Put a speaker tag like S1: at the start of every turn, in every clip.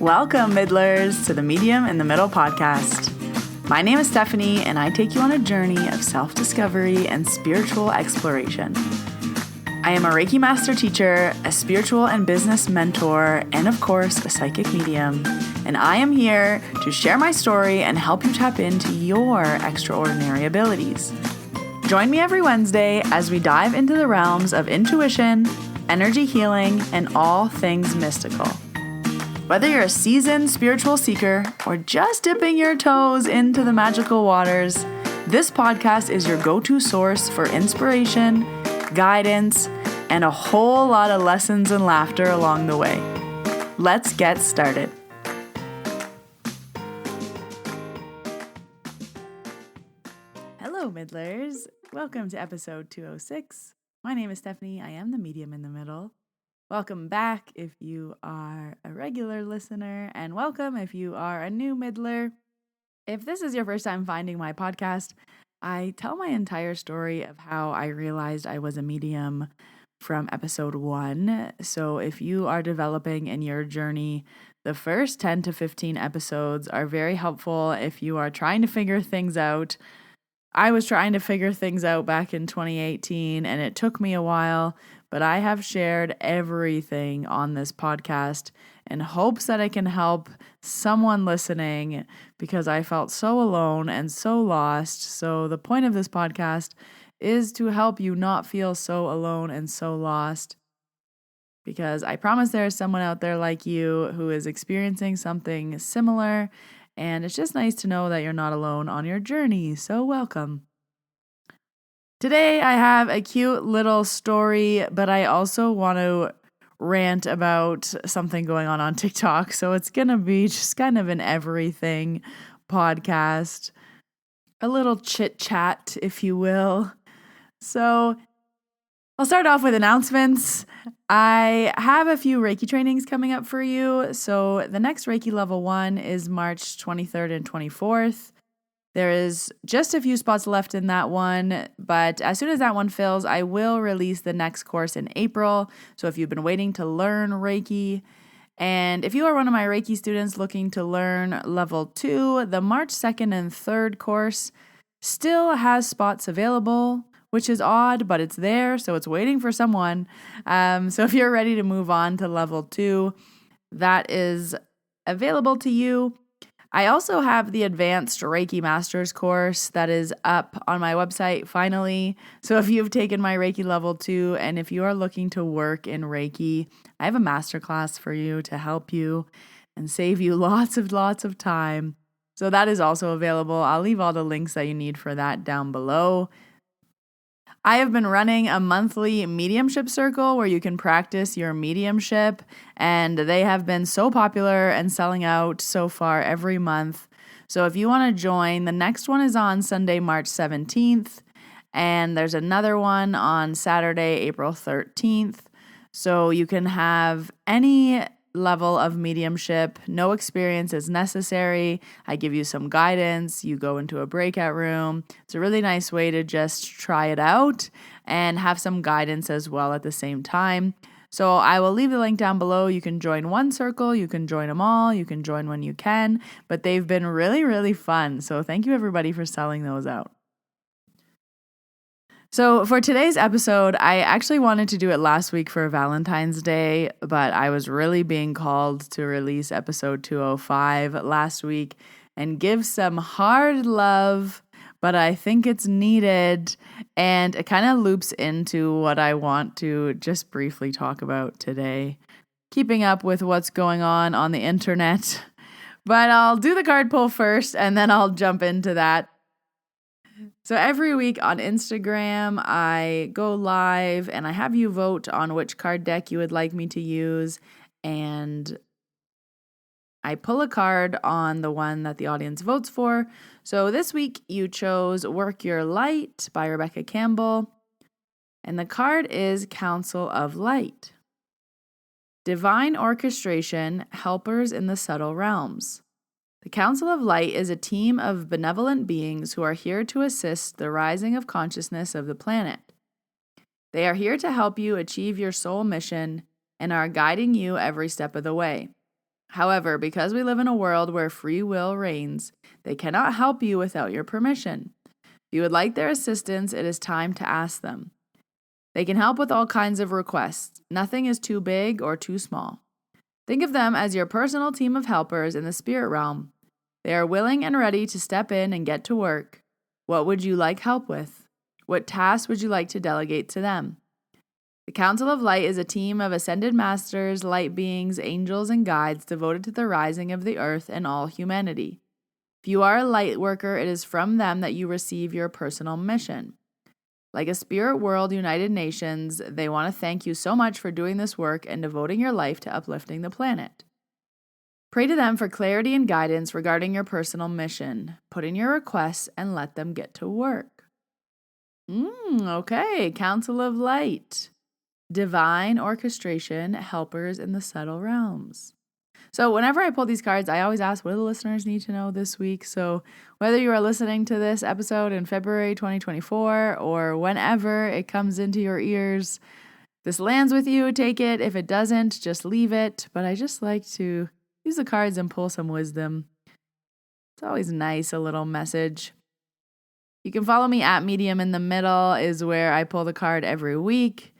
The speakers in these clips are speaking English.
S1: Welcome, Middlers, to the Medium in the Middle podcast. My name is Stephanie, and I take you on a journey of self-discovery and spiritual exploration. I am a Reiki master teacher, a spiritual and business mentor, and of course, a psychic medium. And I am here to share my story and help you tap into your extraordinary abilities. Join me every Wednesday as we dive into the realms of intuition, energy healing, and all things mystical. Whether you're a seasoned spiritual seeker or just dipping your toes into the magical waters, this podcast is your go-to source for inspiration, guidance, and a whole lot of lessons and laughter along the way. Let's get started. Hello, Middlers. Welcome to episode 206. My name is Stephanie. I am the medium in the middle. Welcome back if you are a regular listener, and welcome if you are a new middler. If this is your first time finding my podcast, I tell my entire story of how I realized I was a medium from episode 1. So if you are developing in your journey, the first 10 to 15 episodes are very helpful if you are trying to figure things out. I was trying to figure things out back in 2018, and it took me a while, but I have shared everything on this podcast in hopes that I can help someone listening because I felt so alone and so lost. So the point of this podcast is to help you not feel so alone and so lost, because I promise there is someone out there like you who is experiencing something similar. And it's just nice to know that you're not alone on your journey. So welcome. Today I have a cute little story, but I also want to rant about something going on TikTok. So it's going to be just kind of an everything podcast, a little chit chat, if you will. So I'll start off with announcements. I have a few Reiki trainings coming up for you. So the next Reiki Level 1 is March 23rd and 24th. There is just a few spots left in that one, but as soon as that one fills, I will release the next course in April. So if you've been waiting to learn Reiki, and if you are one of my Reiki students looking to learn Level 2, the March 2nd and 3rd course still has spots available, which is odd, but it's there, so it's waiting for someone. So if you're ready to move on to Level 2, that is available to you. I also have the Advanced Reiki Masters course that is up on my website finally. So if you've taken my Reiki Level 2 and if you are looking to work in Reiki, I have a masterclass for you to help you and save you lots of time. So that is also available. I'll leave all the links that you need for that down below. I have been running a monthly mediumship circle where you can practice your mediumship, and they have been so popular and selling out so far every month. So if you want to join, the next one is on Sunday, March 17th, and there's another one on Saturday, April 13th. So you can have any level of mediumship. No experience is necessary. I give you some guidance. You go into a breakout room. It's a really nice way to just try it out and have some guidance as well at the same time. So I will leave the link down below. You can join one circle. You can join them all. You can join when you can. But they've been really fun. So thank you everybody for selling those out. So for today's episode, I actually wanted to do it last week for Valentine's Day, but I was really being called to release episode 205 last week and give some hard love, but I think it's needed, and it kind of loops into what I want to just briefly talk about today, keeping up with what's going on the internet. But I'll do the card pull first, and then I'll jump into that. So every week on Instagram, I go live and I have you vote on which card deck you would like me to use. And I pull a card on the one that the audience votes for. So this week you chose Work Your Light by Rebecca Campbell. And the card is Council of Light. Divine Orchestration, Helpers in the Subtle Realms. The Council of Light is a team of benevolent beings who are here to assist the rising of consciousness of the planet. They are here to help you achieve your soul mission and are guiding you every step of the way. However, because we live in a world where free will reigns, they cannot help you without your permission. If you would like their assistance, it is time to ask them. They can help with all kinds of requests. Nothing is too big or too small. Think of them as your personal team of helpers in the spirit realm. They are willing and ready to step in and get to work. What would you like help with? What tasks would you like to delegate to them? The Council of Light is a team of ascended masters, light beings, angels, and guides devoted to the rising of the earth and all humanity. If you are a light worker, it is from them that you receive your personal mission. Like a spirit world United Nations, they want to thank you so much for doing this work and devoting your life to uplifting the planet. Pray to them for clarity and guidance regarding your personal mission. Put in your requests and let them get to work. Okay, Council of Light. Divine orchestration, helpers in the subtle realms. So whenever I pull these cards, I always ask, what do the listeners need to know this week? So whether you are listening to this episode in February 2024 or whenever it comes into your ears, this lands with you, take it. If it doesn't, just leave it. But I just like to use the cards and pull some wisdom. It's always nice, a little message. You can follow me at Medium in the Middle is where I pull the card every week.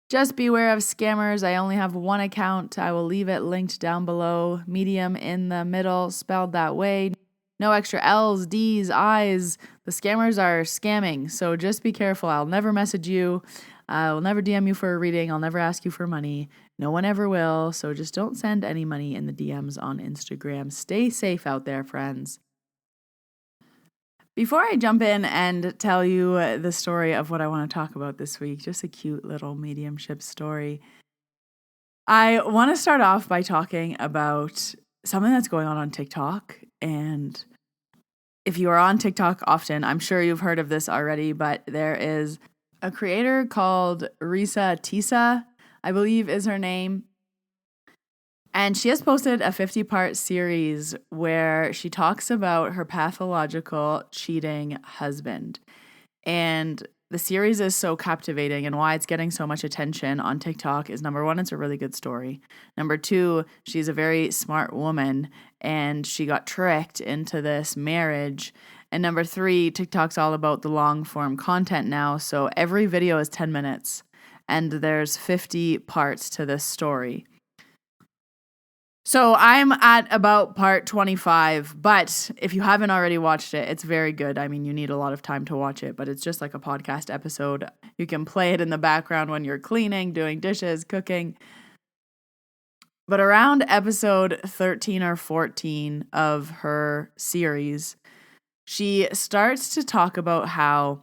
S1: Just beware of scammers. I only have one account. I will leave it linked down below. Medium in the Middle, spelled that way. No extra L's, D's, I's. The scammers are scamming, so just be careful. I'll never message you. I will never DM you for a reading. I'll never ask you for money. No one ever will, so just don't send any money in the DMs on Instagram. Stay safe out there, friends. Before I jump in and tell you the story of what I want to talk about this week, just a cute little mediumship story, I want to start off by talking about something that's going on TikTok. And if you are on TikTok often, I'm sure you've heard of this already, but there is a creator called Risa Tisa, I believe is her name. And she has posted a 50-part series where she talks about her pathological cheating husband. And the series is so captivating, and why it's getting so much attention on TikTok is, number one, it's a really good story. Number two, she's a very smart woman, and she got tricked into this marriage. And number three, TikTok's all about the long-form content now, so every video is 10 minutes, and there's 50 parts to this story. So I'm at about part 25, but if you haven't already watched it, it's very good. I mean, you need a lot of time to watch it, but it's just like a podcast episode. You can play it in the background when you're cleaning, doing dishes, cooking. But around episode 13 or 14 of her series, she starts to talk about how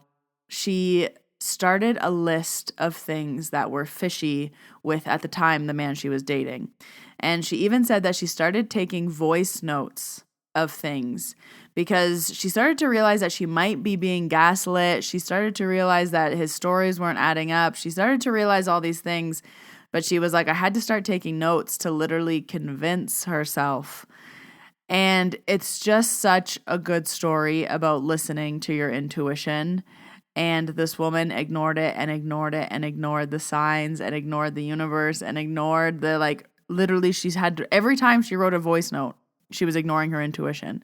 S1: she started a list of things that were fishy with, at the time, the man she was dating. And she even said that she started taking voice notes of things because she started to realize that she might be being gaslit. She started to realize that his stories weren't adding up. She started to realize all these things, but she was like, I had to start taking notes to literally convince herself. And it's just such a good story about listening to your intuition. And this woman ignored it and ignored it and ignored the signs and ignored the universe and ignored the, literally she's had to, every time she wrote a voice note, she was ignoring her intuition.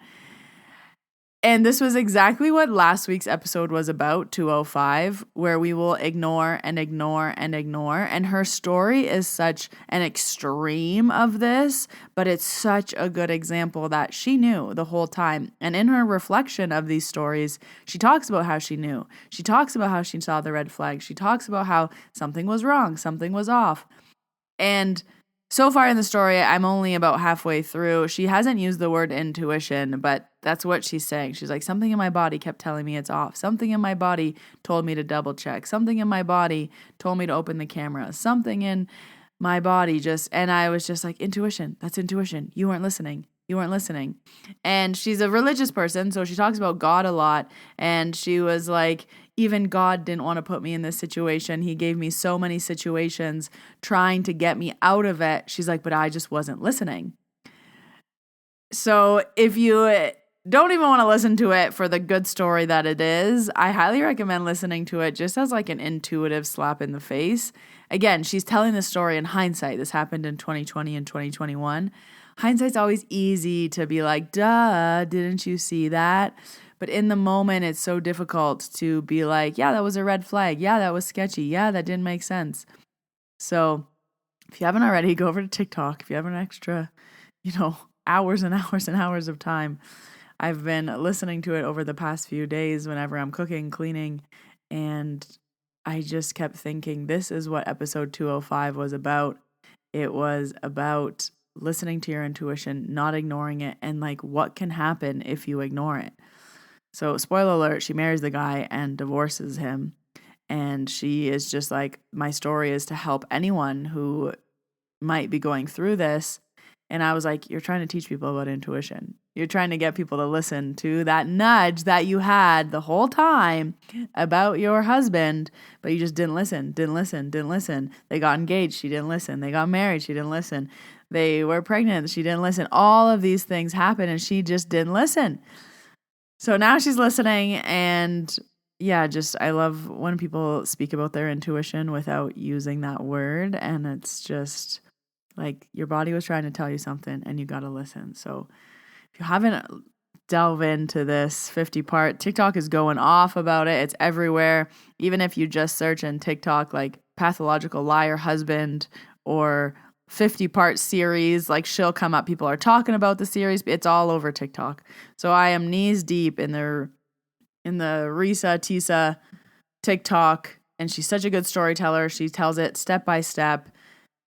S1: And this was exactly what last week's episode was about, 205, where we will ignore and ignore and ignore. And her story is such an extreme of this, but it's such a good example that she knew the whole time. And in her reflection of these stories, she talks about how she knew. She talks about how she saw the red flag. She talks about how something was wrong, something was off. And so far in the story, I'm only about halfway through. She hasn't used the word intuition, but that's what she's saying. She's like, something in my body kept telling me it's off. Something in my body told me to double check. Something in my body told me to open the camera. Something in my body and I was just like, intuition, that's intuition. You weren't listening. You weren't listening. And she's a religious person, so she talks about God a lot. And she was like, even God didn't want to put me in this situation. He gave me so many situations trying to get me out of it. She's like, but I just wasn't listening. So if you don't even want to listen to it for the good story that it is, I highly recommend listening to it just as like an intuitive slap in the face. Again, she's telling the story in hindsight. This happened in 2020 and 2021. hindsight's always easy to be like, duh, didn't you see that? But in the moment, it's so difficult to be like, yeah, that was a red flag. Yeah, that was sketchy. Yeah, that didn't make sense. So if you haven't already, go over to TikTok. If you have an extra, hours and hours and hours of time, I've been listening to it over the past few days whenever I'm cooking, cleaning, and I just kept thinking, this is what episode 205 was about. It was about listening to your intuition, not ignoring it, and like what can happen if you ignore it. So, spoiler alert, she marries the guy and divorces him. And she is just like, my story is to help anyone who might be going through this. And I was like, you're trying to teach people about intuition. You're trying to get people to listen to that nudge that you had the whole time about your husband, but you just didn't listen. They got engaged. She didn't listen. They got married. She didn't listen. They were pregnant. She didn't listen. All of these things happened and she just didn't listen. So now she's listening, and yeah, I love when people speak about their intuition without using that word, and it's just like your body was trying to tell you something and you got to listen. So if you haven't delve into this 50-part, TikTok is going off about it. It's everywhere. Even if you just search in TikTok like pathological liar husband or 50-part series, like she'll come up. People are talking about the series. It's all over TikTok. So I am knees deep in the Risa Tisa TikTok, and she's such a good storyteller. She tells it step by step.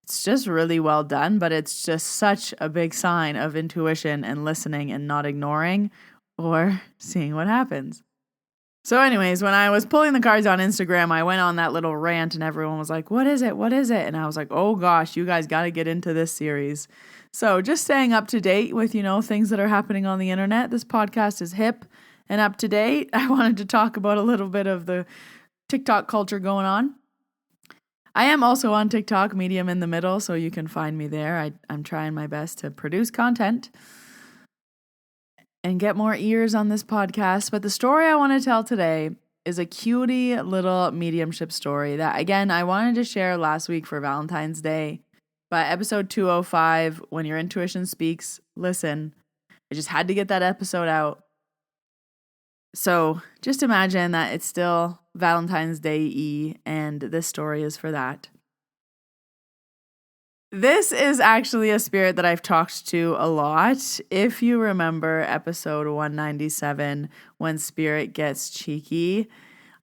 S1: It's just really well done, but it's just such a big sign of intuition and listening and not ignoring or seeing what happens. So anyways, when I was pulling the cards on Instagram, I went on that little rant and everyone was like, what is it? What is it? And I was like, oh gosh, you guys got to get into this series. So just staying up to date with, things that are happening on the internet. This podcast is hip and up to date. I wanted to talk about a little bit of the TikTok culture going on. I am also on TikTok, Medium in the Middle, so you can find me there. I'm trying my best to produce content and get more ears on this podcast. But the story I want to tell today is a cutie little mediumship story that, again, I wanted to share last week for Valentine's Day. But episode 205, when your intuition speaks, listen. I just had to get that episode out. So just imagine that it's still Valentine's Day-y, and this story is for that. This is actually a spirit that I've talked to a lot. If you remember episode 197, when spirit gets cheeky,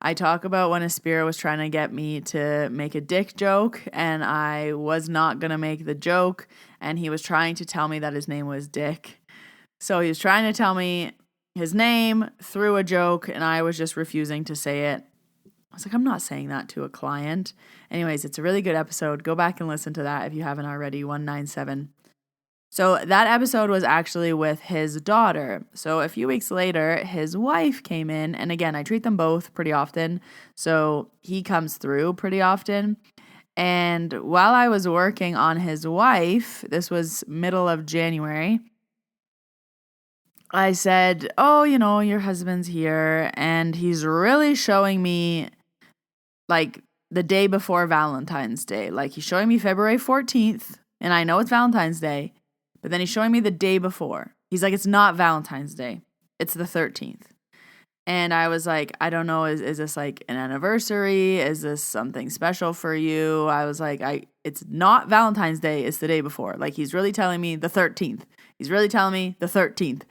S1: I talk about when a spirit was trying to get me to make a dick joke, and I was not going to make the joke, and he was trying to tell me that his name was Dick. So he was trying to tell me his name through a joke, and I was just refusing to say it. I was like, I'm not saying that to a client. Anyways, it's a really good episode. Go back and listen to that if you haven't already, 197. So that episode was actually with his daughter. So a few weeks later, his wife came in. And again, I treat them both pretty often. So he comes through pretty often. And while I was working on his wife, this was middle of January, I said, oh, your husband's here. And he's really showing me like the day before Valentine's Day. Like he's showing me February 14th, and I know it's Valentine's Day, but then he's showing me the day before. He's like, it's not Valentine's Day. It's the 13th. And I was like, I don't know, is this like an anniversary? Is this something special for you? I was like, it's not Valentine's Day, it's the day before. Like he's really telling me the 13th. He's really telling me the 13th.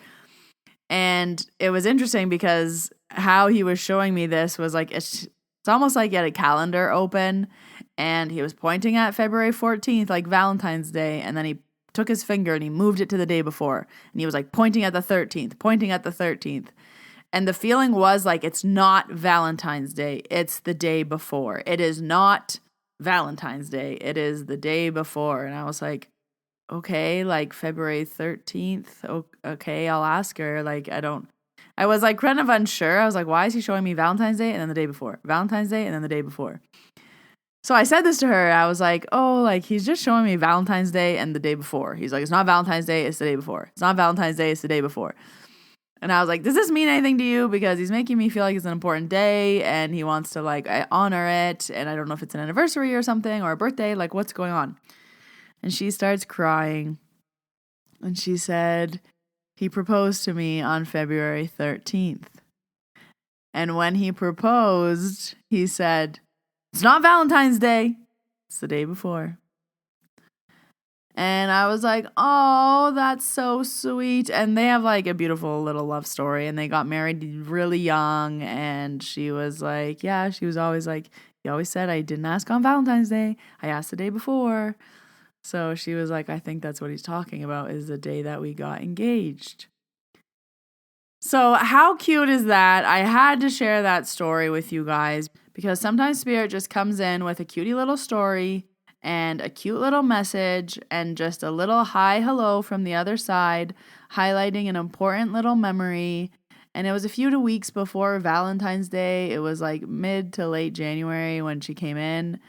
S1: And it was interesting because how he was showing me this was like, it's almost like he had a calendar open and he was pointing at February 14th, like Valentine's Day. And then he took his finger and he moved it to the day before. And he was like pointing at the 13th. And the feeling was like, it's not Valentine's Day. It's the day before. It is not Valentine's Day. It is the day before. And I was like, okay, like February 13th. Okay, I'll ask her. Like, I was like kind of unsure. I was like, why is he showing me Valentine's Day and then the day before? Valentine's Day and then the day before. So I said this to her. I was like, oh, like he's just showing me Valentine's Day and the day before. He's like, it's not Valentine's Day, it's the day before. It's not Valentine's Day, it's the day before. And I was like, does this mean anything to you? Because he's making me feel like it's an important day and he wants to like honor it. And I don't know if it's an anniversary or something or a birthday. Like what's going on? And she starts crying. And she said, he proposed to me on February 13th. And when he proposed, he said, it's not Valentine's Day. It's the day before. And I was like, oh, that's so sweet. And they have like a beautiful little love story. And they got married really young. And she was like, yeah, she was always like, he always said I didn't ask on Valentine's Day. I asked the day before. So she was like, I think that's what he's talking about, is the day that we got engaged. So how cute is that? I had to share that story with you guys because sometimes Spirit just comes in with a cutie little story and a cute little message and just a little hi, hello from the other side, highlighting an important little memory. And it was a few weeks before Valentine's Day. It was like mid to late January when she came in.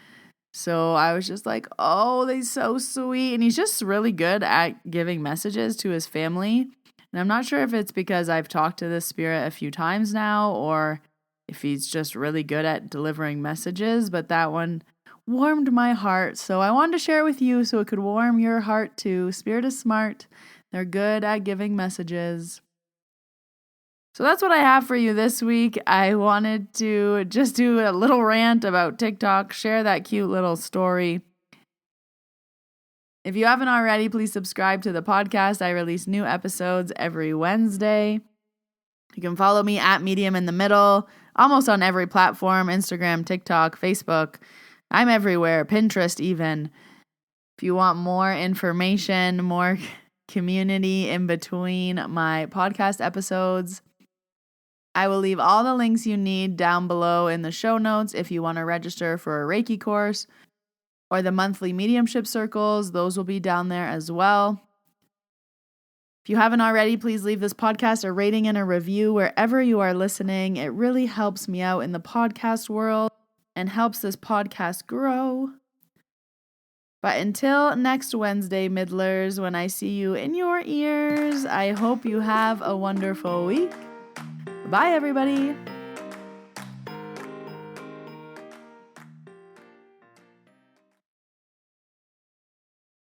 S1: So I was just like, oh, they're so sweet. And he's just really good at giving messages to his family. And I'm not sure if it's because I've talked to this spirit a few times now or if he's just really good at delivering messages, but that one warmed my heart. So I wanted to share it with you so it could warm your heart too. Spirit is smart. They're good at giving messages. So that's what I have for you this week. I wanted to just do a little rant about TikTok, share that cute little story. If you haven't already, please subscribe to the podcast. I release new episodes every Wednesday. You can follow me at Medium in the Middle, almost on every platform, Instagram, TikTok, Facebook. I'm everywhere, Pinterest even. If you want more information, more community in between my podcast episodes, I will leave all the links you need down below in the show notes if you want to register for a Reiki course. Or the monthly mediumship circles, those will be down there as well. If you haven't already, please leave this podcast a rating and a review wherever you are listening. It really helps me out in the podcast world and helps this podcast grow. But until next Wednesday, Middlers, when I see you in your ears, I hope you have a wonderful week. Bye, everybody.